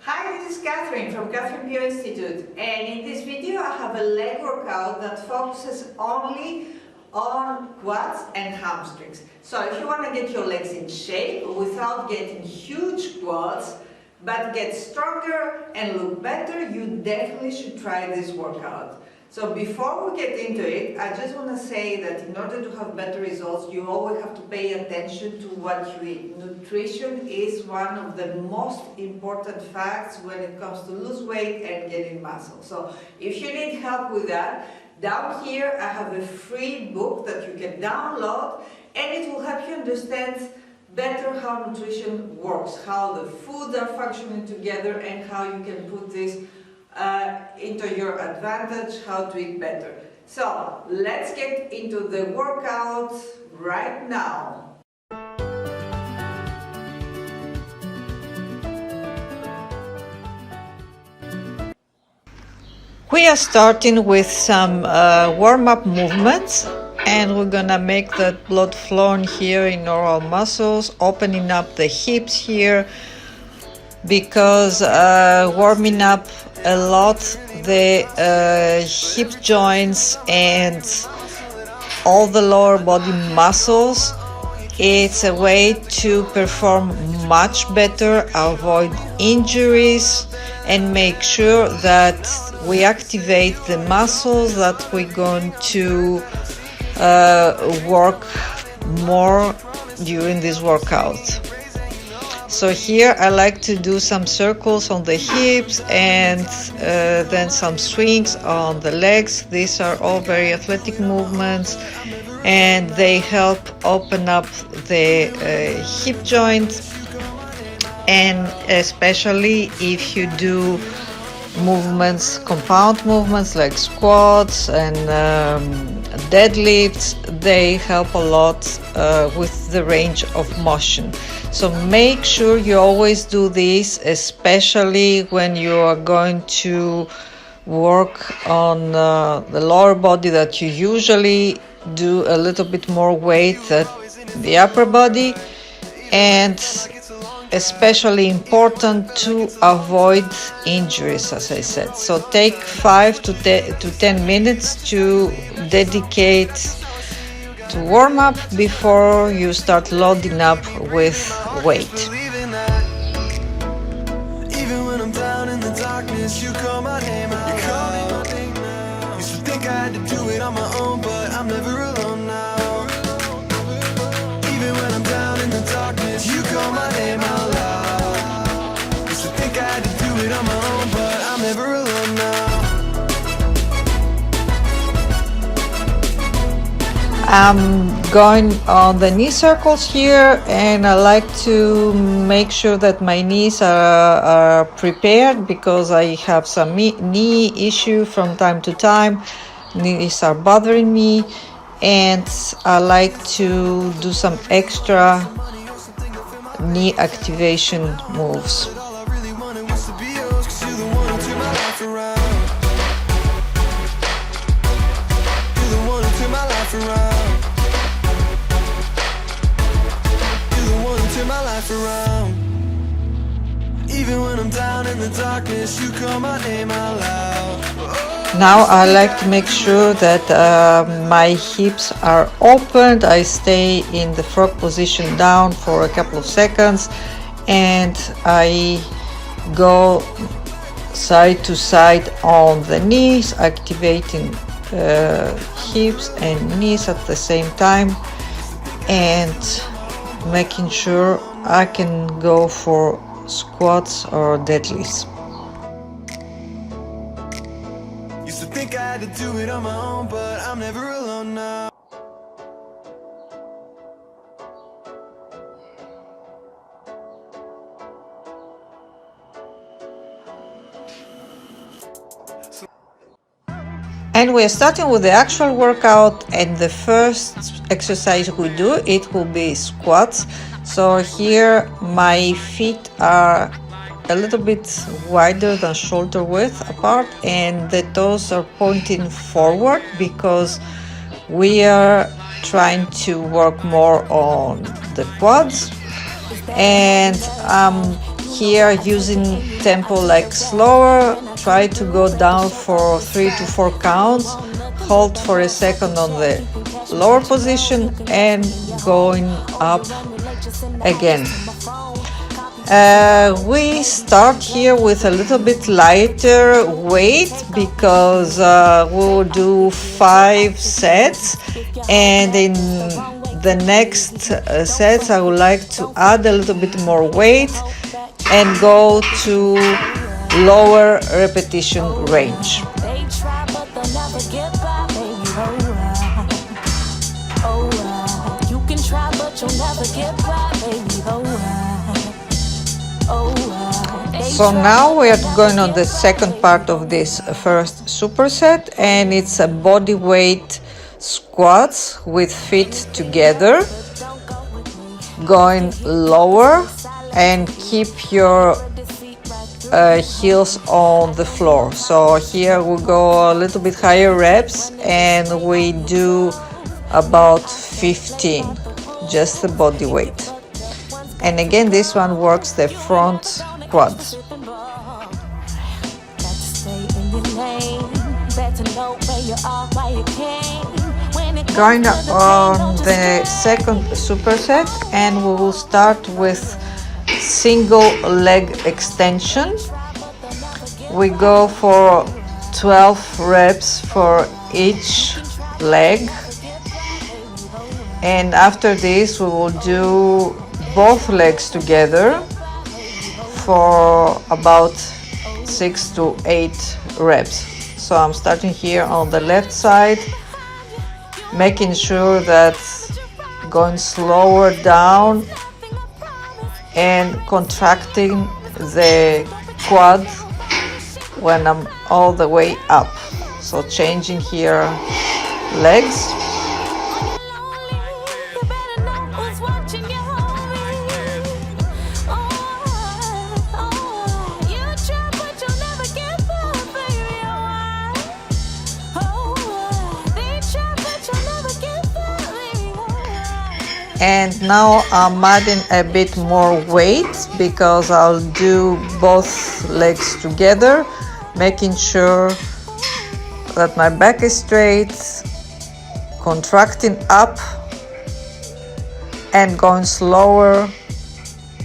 Hi, this is Catherine from Catherine Piot Institute, and in this video I have a leg workout that focuses only on quads and hamstrings. So if you want to get your legs in shape without getting huge quads but get stronger and look better, you definitely should try this workout. So before we get into it, I just want to say that in order to have better results, you always have to pay attention to what you eat. Nutrition is one of the most important facts when it comes to lose weight and getting muscle. So if you need help with that, down here I have a free book that you can download, and it will help you understand better how nutrition works, how the foods are functioning together, and how you can put this into your advantage, how to eat better. So let's get into the workout right now. We are starting with some warm-up movements, and we're gonna make the blood flowing here in our muscles, opening up the hips here, because warming up a lot the hip joints and all the lower body muscles. It's a way to perform much better, avoid injuries, and make sure that we activate the muscles that we're going to work more during this workout. So here I like to do some circles on the hips and then some swings on the legs. These are all very athletic movements, and they help open up the hip joint, and especially if you do movements, compound movements like squats and deadlifts, they help a lot with the range of motion. So make sure you always do this, especially when you are going to work on the lower body, that you usually do a little bit more weight than the upper body, and especially important to avoid injuries, as I said. So take 5 to 10 minutes to dedicate to warm up before you start loading up with weight. Even when I'm down in the darkness, you call my name out. Used to think I had to do it on my own, but I'm never alone now. Even when I'm down in the darkness, you call my name out loud. Used to think I had to do it on my own, but I'm never alone now. I'm going on the knee circles here, and I like to make sure that my knees are prepared, because I have some knee issue from time to time. Knees are bothering me, and I like to do some extra knee activation moves. Even when I'm down in the darkness, you call my name out loud. Now I like to make sure that my hips are opened. I stay in the frog position down for a couple of seconds, and I go side to side on the knees, activating hips and knees at the same time, and making sure I can go for squats or deadlifts. Used to think I had to do it on my own, but I'm never alone now. And we're starting with the actual workout, and the first exercise we do, it will be squats. So here my feet are a little bit wider than shoulder width apart, and the toes are pointing forward, because we are trying to work more on the quads. And here using tempo like slower. Try to go down for 3 to 4 counts, hold for a second on the lower position and going up again. We start here with a little bit lighter weight because we will do 5 sets, and in the next sets I would like to add a little bit more weight and go to lower repetition range. So now we are going on the second part of this first superset, and it's a body weight squats with feet together, going lower, and keep your heels on the floor. So here we go a little bit higher reps, and we do about 15, just the body weight. And again, this one works the front quads. Going on the second superset, and we will start with single leg extension. We go for 12 reps for each leg, and after this we will do both legs together for about 6 to 8 reps. So I'm starting here on the left side, making sure that going slower down and contracting the quad when I'm all the way up. So changing here legs. And now I'm adding a bit more weight because I'll do both legs together, making sure that my back is straight, contracting up and going slower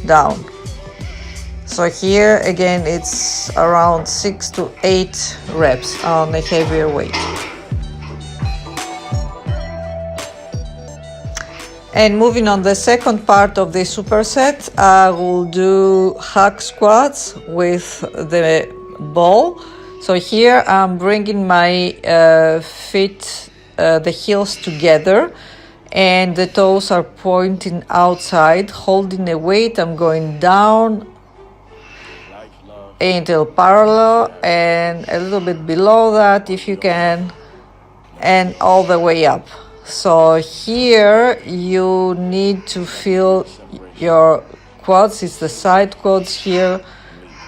down. So here again it's around 6 to 8 reps on a heavier weight. And moving on the second part of the superset, I will do hack squats with the ball. So here I'm bringing my feet, the heels together, and the toes are pointing outside, holding the weight. I'm going down until parallel and a little bit below that if you can, and all the way up. So here you need to feel your quads. It's the side quads here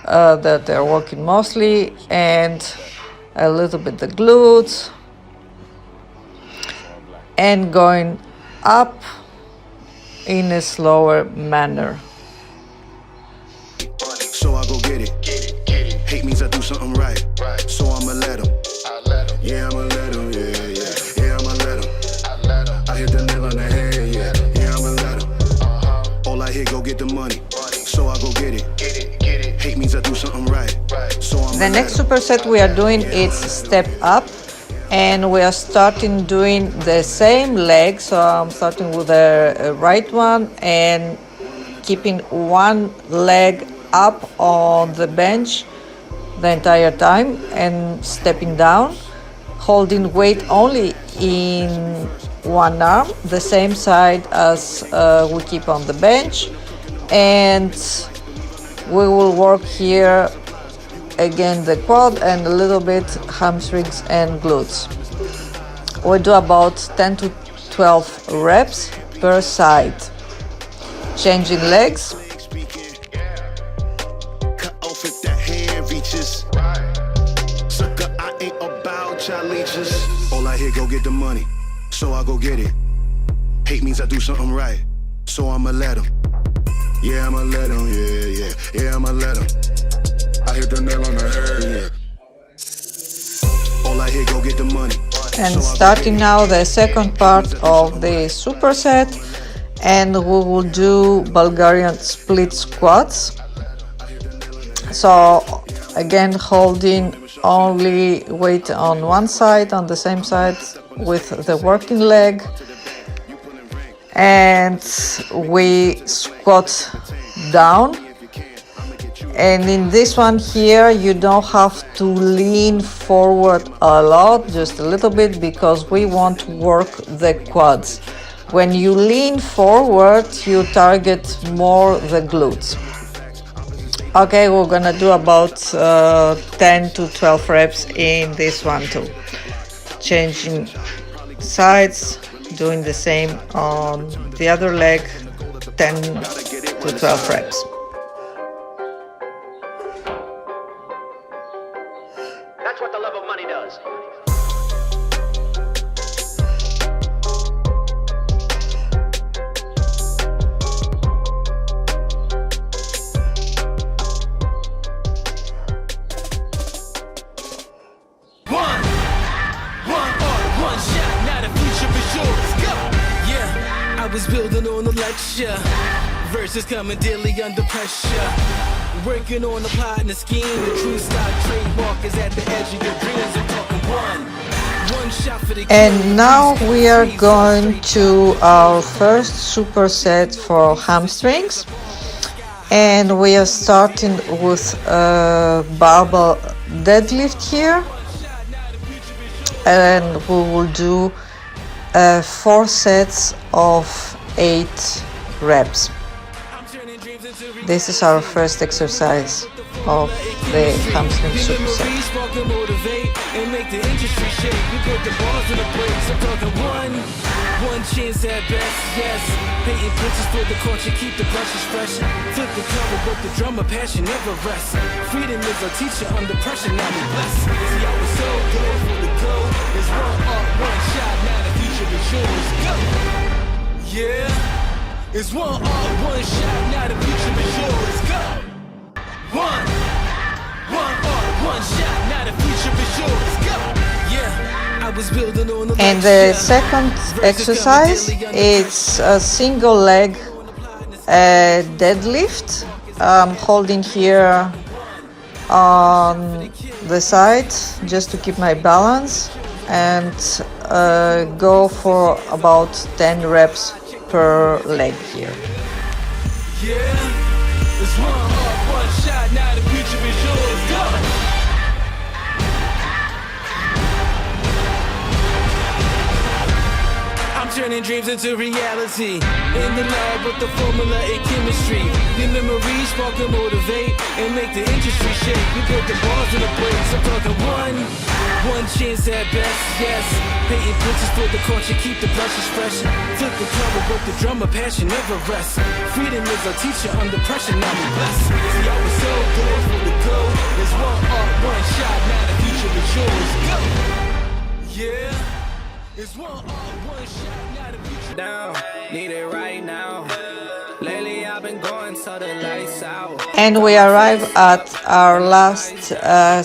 that they're working mostly, and a little bit the glutes, and going up in a slower manner. So I go get it. Hate means I do something right. So I'ma let him. Yeah, I'ma let him. Yeah, I'ma let him. I hit the nail on the head. Yeah, I'ma let him. All I hear, go get the money. So I go get it. Hate means I do something right. So I'ma The next superset we are doing is step up, and we are starting doing the same leg. So I'm starting with the right one and keeping one leg up on the bench the entire time and stepping down, holding weight only in one arm, the same side as we keep on the bench. And we will work here again the quad and a little bit hamstrings and glutes. We do about 10 to 12 reps per side. Changing legs. All I hear, go get the money. So I go get it. Hate means I do something right. So I'ma let him. Yeah, I'ma let him, yeah, I'ma let him. I hit the nail on the head, yeah. All I hear, go get the money. And starting now the second part of the superset, and we will do Bulgarian split squats. So again, holding only weight on one side, on the same side with the working leg, and we squat down. And in this one here, you don't have to lean forward a lot, just a little bit, because we want to work the quads. When you lean forward, you target more the glutes. Okay, we're gonna do about 10 to 12 reps in this one too. Changing sides, doing the same on the other leg, 10 to 12 reps. That's what the love of money does. One shot, now the future is yours. Go! Yeah, I was building on a lecture. Verses coming daily under pressure. Working on a plot and a scheme. The true stock trademark is at the edge of your dreams. I'm talking one shot for the. And now we are going to our first superset for hamstrings. And we are starting with a barbell deadlift here. And we will do 4 sets of 8 reps. This is our first exercise of the hamstring superset. One chance at best, yes. Painting pictures for the culture, keep the brushes fresh. Flip the cover, but the drummer passion never rests. Freedom is a teacher under pressure, now we blessed. See, I was so good for the goal. It's one shot, now the future is yours. Go! Yeah, it's one shot, now the future is yours. Go! One shot, now the future is yours. Go! Yeah. And the second exercise is a single leg deadlift. I'm holding here on the side just to keep my balance, and go for about 10 reps per leg here. Yeah, it's one shot, now the future is yours. Go! Turning dreams into reality. In the lab with the formula and chemistry. Your memories spark and motivate and make the industry shake. We put the bars in the brakes. I'm talking one chance at best, yes. Painting pictures for the culture, keep the brushes fresh. Flip the cover, but the drummer passion never rests. Freedom is our teacher under pressure, now we blessed. See, I was so good for the go. It's one shot, now the future is yours. Go! Yeah, it's one shot. Down, need it right now. Lately I've been going to the lights out. And we arrive at our last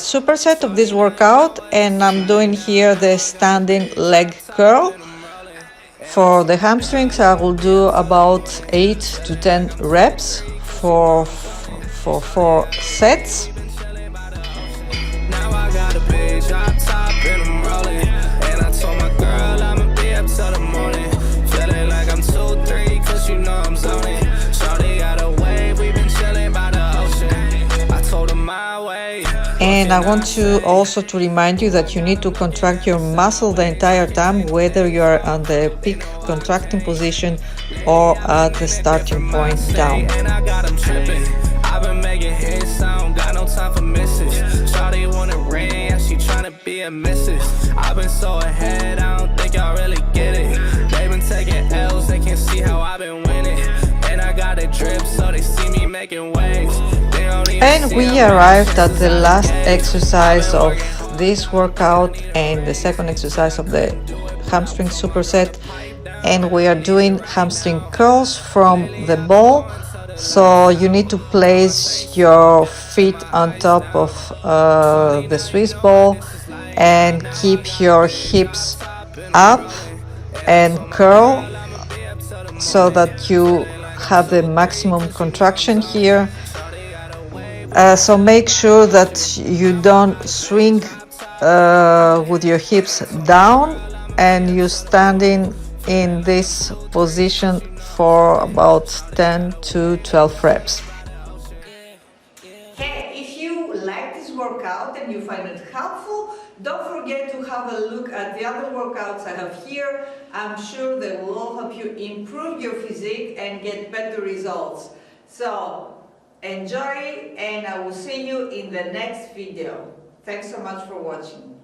superset of this workout, and I'm doing here the standing leg curl. For the hamstrings, I will do about 8 to 10 reps for 4 sets. Now I got a big drop top and I'm rolling, and I told my girl I'ma be up till the morning. I'm 2-3, cause you know I'm zoning. Shawty got away, we've been chilling by the ocean. I told her my way. And I want to also to remind you that you need to contract your muscle the entire time, whether you are on the peak contracting position or at the starting point down. And I got them tripping. I've been making hits, I don't got no time for misses. Shawty wanna ring, yeah, she tryna be a missus. I've been so ahead, I don't think y'all really get it. They been taking L's, they can't see how I've been winning. And I got a drip, so they see me making waves. And we arrived at the last exercise of this workout and the second exercise of the hamstring superset. And we are doing hamstring curls from the ball, So you need to place your feet on top of the Swiss ball and keep your hips up and curl so that you have the maximum contraction here. So make sure that you don't swing with your hips down, and you're standing in this position for about 10 to 12 reps. Hey, if you like this workout and you find it helpful, don't forget to have a look at the other workouts I have here. I'm sure they will all help you improve your physique and get better results. So enjoy, and I will see you in the next video. Thanks so much for watching.